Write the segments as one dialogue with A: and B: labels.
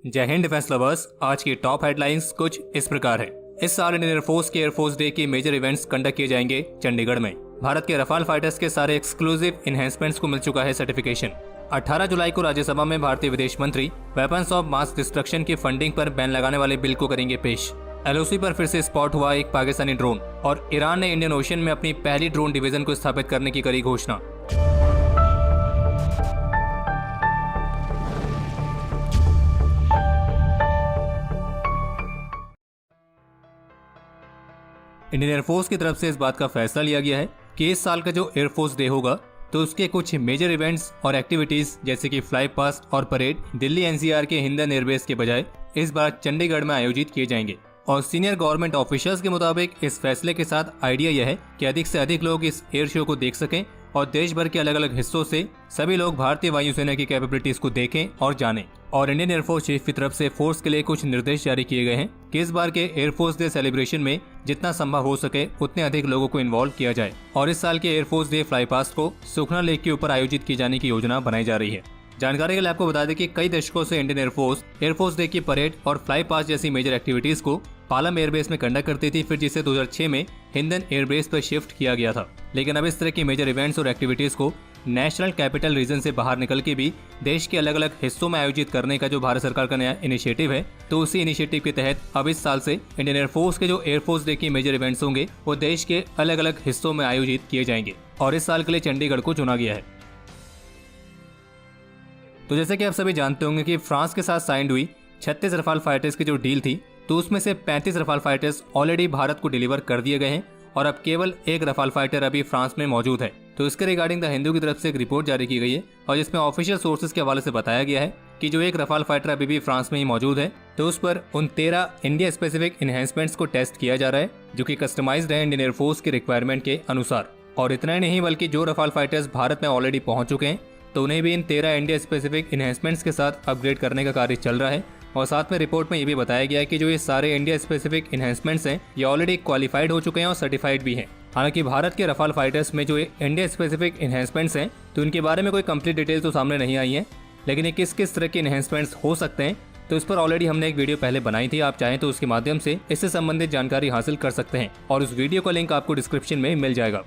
A: जय Hind defence lovers. आज की टॉप हेडलाइंस कुछ इस प्रकार है। इस साल इंडियन एयरफोर्स के एयरफोर्स डे के मेजर इवेंट्स कंडक्ट किए जाएंगे चंडीगढ़ में। भारत के रफाल फाइटर्स के सारे एक्सक्लूसिव इनहेंसमेंट्स को मिल चुका है सर्टिफिकेशन। 18 जुलाई को राज्यसभा में भारतीय विदेश मंत्री वेपन्स ऑफ मास डिस्ट्रक्शन की फंडिंग पर बैन लगाने वाले बिल को करेंगे पेश। LOC पर फिर से स्पॉट हुआ एक पाकिस्तानी ड्रोन और ईरान ने इंडियन ओशन में अपनी पहली ड्रोन डिवीजन को स्थापित करने की करी घोषणा। इंडियन एयरफोर्स की तरफ से इस बात का फैसला लिया गया है कि इस साल का जो एयरफोर्स डे होगा तो उसके कुछ मेजर इवेंट्स और एक्टिविटीज जैसे कि फ्लाई पास्ट और परेड दिल्ली NCR के हिंडन एयरबेस के बजाय इस बार चंडीगढ़ में आयोजित किए जाएंगे। और सीनियर गवर्नमेंट ऑफिशियल्स के मुताबिक इस फैसले के साथ आइडिया यह है कि अधिक से अधिक लोग इस एयर शो को देख सकें और देश भर के अलग अलग हिस्सों से सभी लोग भारतीय वायुसेना की कैपेबिलिटीज को देखें और जानें। और इंडियन एयरफोर्स चीफ की तरफ से फोर्स के लिए कुछ निर्देश जारी किए गए हैं कि इस बार के एयरफोर्स डे सेलिब्रेशन में जितना संभव हो सके उतने अधिक लोगों को इन्वॉल्व किया जाए। और इस साल के एयरफोर्स डे फ्लाई पास्ट को सुखना लेक के ऊपर आयोजित की जाने की योजना बनाई जा रही है। जानकारी के लिए आपको बता दें कि कई दशकों से इंडियन एयरफोर्स डे की परेड और फ्लाई पास्ट जैसी मेजर एक्टिविटीज को पालम एयरबेस में कंडक्ट करती थी, फिर जिसे 2006 में हिंडन एयरबेस पर शिफ्ट किया गया था। लेकिन अब इस तरह की मेजर इवेंट्स और एक्टिविटीज को नेशनल कैपिटल रीजन से बाहर निकल के भी देश के अलग अलग हिस्सों में आयोजित करने का जो भारत सरकार का नया इनिशिएटिव है, तो उसी इनिशिएटिव के तहत अब इस साल से इंडियन एयरफोर्स के जो एयरफोर्स डे की मेजर इवेंट्स होंगे वो देश के अलग अलग हिस्सों में आयोजित किए जाएंगे। और इस साल के लिए चंडीगढ़ को चुना गया है। तो जैसे कि आप सभी जानते होंगे कि फ्रांस के साथ साइन हुई 36 रफाल फाइटर्स की जो डील थी, तो उसमें से 35 रफाल फाइटर्स ऑलरेडी भारत को डिलीवर कर दिए गए हैं और अब केवल एक रफाल फाइटर अभी फ्रांस में मौजूद है। तो इसके रिगार्डिंग द हिंदू की तरफ से एक रिपोर्ट जारी की गई है और जिसमें ऑफिशियल सोर्सेज के हवाले से बताया गया है कि जो एक रफाल फाइटर अभी भी फ्रांस में ही मौजूद है, तो उस पर उन 13 इंडिया स्पेसिफिक इनहेंसमेंट्स को टेस्ट किया जा रहा है जो कि कस्टमाइज्ड है इंडियन एयरफोर्स की रिक्वायरमेंट के अनुसार। और इतना ही नहीं बल्कि जो रफाल फाइटर्स भारत में ऑलरेडी पहुंच चुके हैं तो उन्हें भी इन 13 इंडिया स्पेसिफिक इनहेंसमेंट्स के साथ अपग्रेड करने का कार्य चल रहा है। और साथ में रिपोर्ट में ये भी बताया गया है कि जो ये सारे इंडिया स्पेसिफिक इनहेंसमेंट्स हैं ये ऑलरेडी क्वालिफाइड हो चुके हैं और सर्टिफाइड भी हैं। हालांकि भारत के रफाल फाइटर्स में जो इंडिया स्पेसिफिक इनहेंसमेंट्स हैं तो इनके बारे में कोई कंप्लीट डिटेल तो सामने नहीं आई है, लेकिन ये किस किस तरह के इनहेंसमेंट्स हो सकते हैं तो इस पर ऑलरेडी हमने एक वीडियो पहले बनाई थी। आप चाहें तो उसके माध्यम से इससे संबंधित जानकारी हासिल कर सकते हैं और उस वीडियो का लिंक आपको डिस्क्रिप्शन में मिल जाएगा।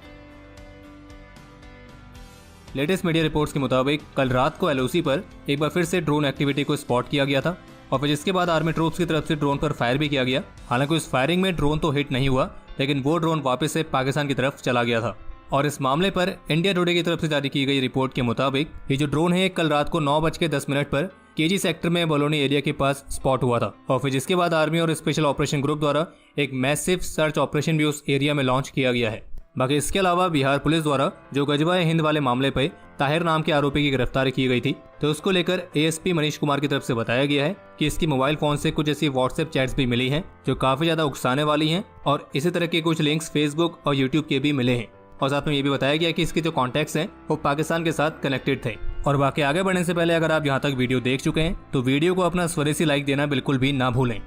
A: लेटेस्ट मीडिया रिपोर्ट्स के मुताबिक कल रात को LOC पर एक बार फिर से ड्रोन एक्टिविटी को स्पॉट किया गया था और फिर इसके बाद आर्मी ट्रूप्स की तरफ से ड्रोन पर फायर भी किया गया। हालांकि उस फायरिंग में ड्रोन तो हिट नहीं हुआ, लेकिन वो ड्रोन वापस से पाकिस्तान की तरफ चला गया था। और इस मामले पर इंडिया टुडे की तरफ से जारी की गई रिपोर्ट के मुताबिक ये जो ड्रोन है कल रात को 9:10 पर KG सेक्टर में बलोनी एरिया के पास स्पॉट हुआ था और फिर जिसके बाद आर्मी और स्पेशल ऑपरेशन ग्रुप द्वारा एक मैसिव सर्च ऑपरेशन भी उस एरिया में लॉन्च किया गया है। बाकी इसके अलावा बिहार पुलिस द्वारा जो गजवाए हिंद वाले मामले पर ताहिर नाम के आरोपी की गिरफ्तारी की गई थी, तो उसको लेकर ASP मनीष कुमार की तरफ से बताया गया है कि इसकी मोबाइल फोन से कुछ ऐसी व्हाट्सएप चैट्स भी मिली हैं जो काफी ज्यादा उकसाने वाली हैं और इसी तरह के कुछ लिंक्स फेसबुक और यूट्यूब के भी मिले हैं। और साथ में ये भी बताया गया कि इसके जो कॉन्टैक्ट्स हैं वो पाकिस्तान के साथ कनेक्टेड थे। और बाकी आगे बढ़ने से पहले अगर आप यहाँ तक वीडियो देख चुके हैं तो वीडियो को अपना स्वदेशी लाइक देना बिल्कुल भी ना भूलें।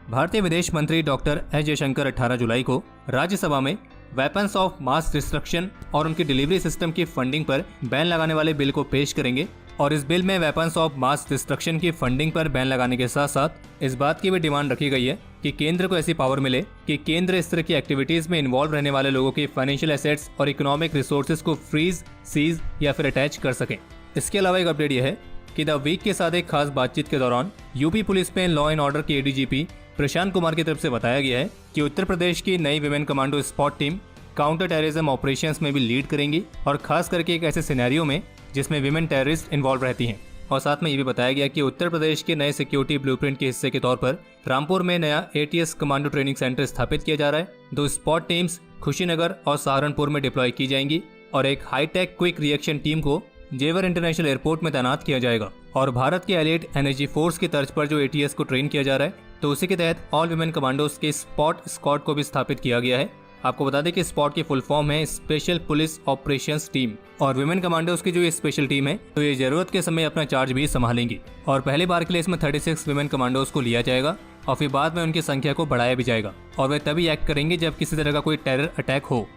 A: भारतीय विदेश मंत्री डॉक्टर एस जयशंकर 18 जुलाई को राज्यसभा में वेपन्स ऑफ मास डिस्ट्रक्शन और उनकी डिलीवरी सिस्टम की फंडिंग पर बैन लगाने वाले बिल को पेश करेंगे। और इस बिल में वेपन्स ऑफ मास डिस्ट्रक्शन की फंडिंग पर बैन लगाने के साथ साथ इस बात की भी डिमांड रखी गई है कि केंद्र को ऐसी पावर मिले कि केंद्र इस तरह की एक्टिविटीज में इन्वॉल्व रहने वाले लोगों की फाइनेंशियल एसेट्स और इकोनॉमिक रिसोर्सेज को फ्रीज, सीज या फिर अटैच कर सकें। इसके अलावा एक अपडेट यह है कि द वीक के साथ एक खास बातचीत के दौरान यूपी पुलिस में लॉ एंड ऑर्डर के ADGP प्रशांत कुमार की तरफ से बताया गया है कि उत्तर प्रदेश की नई women commando spot team counter terrorism operations में भी लीड करेंगी और खास करके एक ऐसे सिनेरियो में जिसमें विमेन टेररिस्ट इन्वॉल्व रहती हैं। और साथ में ये भी बताया गया कि उत्तर प्रदेश के नए सिक्योरिटी ब्लूप्रिंट के हिस्से के तौर पर रामपुर में नया ATS कमांडो ट्रेनिंग सेंटर स्थापित किया जा रहा है। 2 स्पॉट टीम्स खुशीनगर और सहारनपुर में डिप्लॉय की जाएंगी और एक हाईटेक क्विक रिएक्शन टीम को जेवर इंटरनेशनल एयरपोर्ट में तैनात किया जाएगा। और भारत के एलिट एनर्जी फोर्स की तर्ज पर जो ATS को ट्रेन किया जा रहा है तो उसी के तहत ऑल विमेन कमांडोज के स्पॉट स्क्वाड को भी स्थापित किया गया है। आपको बता दें कि स्पॉट की फुल फॉर्म है स्पेशल पुलिस ऑपरेशंस टीम और विमेन कमांडोज की जो ये स्पेशल टीम है तो ये जरूरत के समय अपना चार्ज भी संभालेंगी। और पहली बार के लिए इसमें 36 विमेन कमांडोज को लिया जाएगा और फिर बाद में उनकी संख्या को बढ़ाया भी जाएगा और वे तभी एक्ट करेंगे जब किसी तरह का कोई टेरर अटैक हो।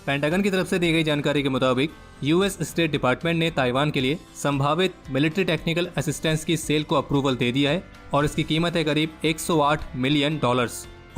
A: पेंटागन की तरफ से दी गई जानकारी के मुताबिक यूएस स्टेट डिपार्टमेंट ने ताइवान के लिए संभावित मिलिट्री टेक्निकल असिस्टेंस की सेल को अप्रूवल दे दिया है और इसकी कीमत है करीब $108 मिलियन।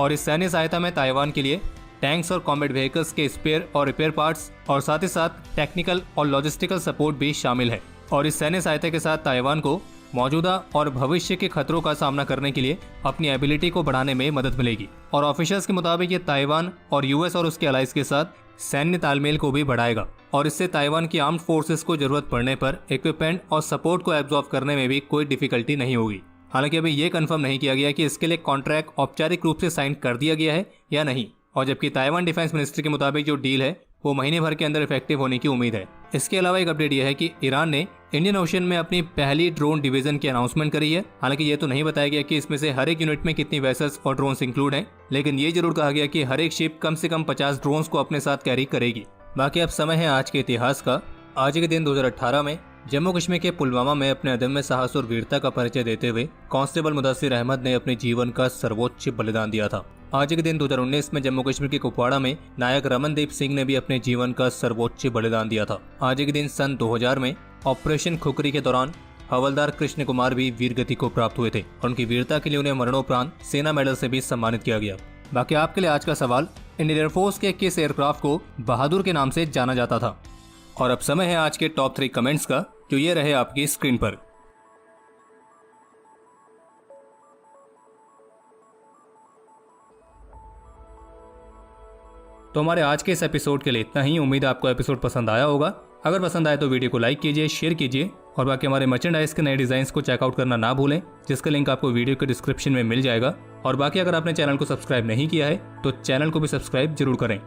A: और इस सैन्य सहायता में ताइवान के लिए टैंक्स और कॉम्बैट व्हीकल्स के स्पेयर और रिपेयर पार्ट्स और साथ ही साथ टेक्निकल और लॉजिस्टिकल सपोर्ट भी शामिल है। और इस सैन्य सहायता के साथ ताइवान को मौजूदा और भविष्य के खतरों का सामना करने के लिए अपनी एबिलिटी को बढ़ाने में मदद मिलेगी। और ऑफिशियल्स के मुताबिक ये ताइवान और यूएस और उसके अलाइज के साथ सैन्य तालमेल को भी बढ़ाएगा और इससे ताइवान की आर्म्ड फोर्सेस को जरूरत पड़ने पर इक्विपमेंट और सपोर्ट को एब्जॉर्ब करने में भी कोई डिफिकल्टी नहीं होगी। हालांकि अभी ये कंफर्म नहीं किया गया कि इसके लिए कॉन्ट्रैक्ट औपचारिक रूप से साइन कर दिया गया है या नहीं। और जबकि ताइवान डिफेंस मिनिस्ट्री के मुताबिक जो डील है वो महीने भर के अंदर इफेक्टिव होने की उम्मीद है। इसके अलावा एक अपडेट यह है कि ईरान ने इंडियन ओशन में अपनी पहली ड्रोन डिवीजन की अनाउंसमेंट करी है। हालांकि ये तो नहीं बताया गया कि इसमें से हर एक यूनिट में कितनी वेसल्स और ड्रोन्स इंक्लूड हैं, लेकिन ये जरूर कहा गया कि हर एक शिप कम से कम 50 ड्रोन्स को अपने साथ कैरी करेगी। बाकी अब समय है आज के इतिहास का। आज के दिन 2018 में जम्मू कश्मीर के पुलवामा में अपने अदम्य साहस और वीरता का परिचय देते हुए कांस्टेबल मुदस्सिर अहमद ने अपने जीवन का सर्वोच्च बलिदान दिया था। आज के दिन 2019 में जम्मू कश्मीर के कुपवाड़ा में नायक रमनदीप सिंह ने भी अपने जीवन का सर्वोच्च बलिदान दिया था। आज के दिन सन 2000 में ऑपरेशन खुकरी के दौरान हवलदार कृष्ण कुमार भी वीर गति को प्राप्त हुए थे और उनकी वीरता के लिए उन्हें मरणोपरांत सेना मेडल से भी सम्मानित किया गया। बाकी आपके लिए आज का सवाल, इंडियन एयरफोर्स के किस एयरक्राफ्ट को बहादुर के नाम से जाना जाता था? और अब समय है आज के टॉप 3 कमेंट्स का, जो ये रहे आपकी स्क्रीन पर। तो हमारे आज के इस एपिसोड के लिए इतना ही। उम्मीद है आपको एपिसोड पसंद आया होगा। अगर पसंद आए तो वीडियो को लाइक कीजिए, शेयर कीजिए और बाकी हमारे मर्चेंडाइज के नए डिजाइन को चेकआउट करना ना भूलें, जिसका लिंक आपको वीडियो के डिस्क्रिप्शन में मिल जाएगा। और बाकी अगर आपने चैनल को सब्सक्राइब नहीं किया है तो चैनल को भी सब्सक्राइब जरूर करें।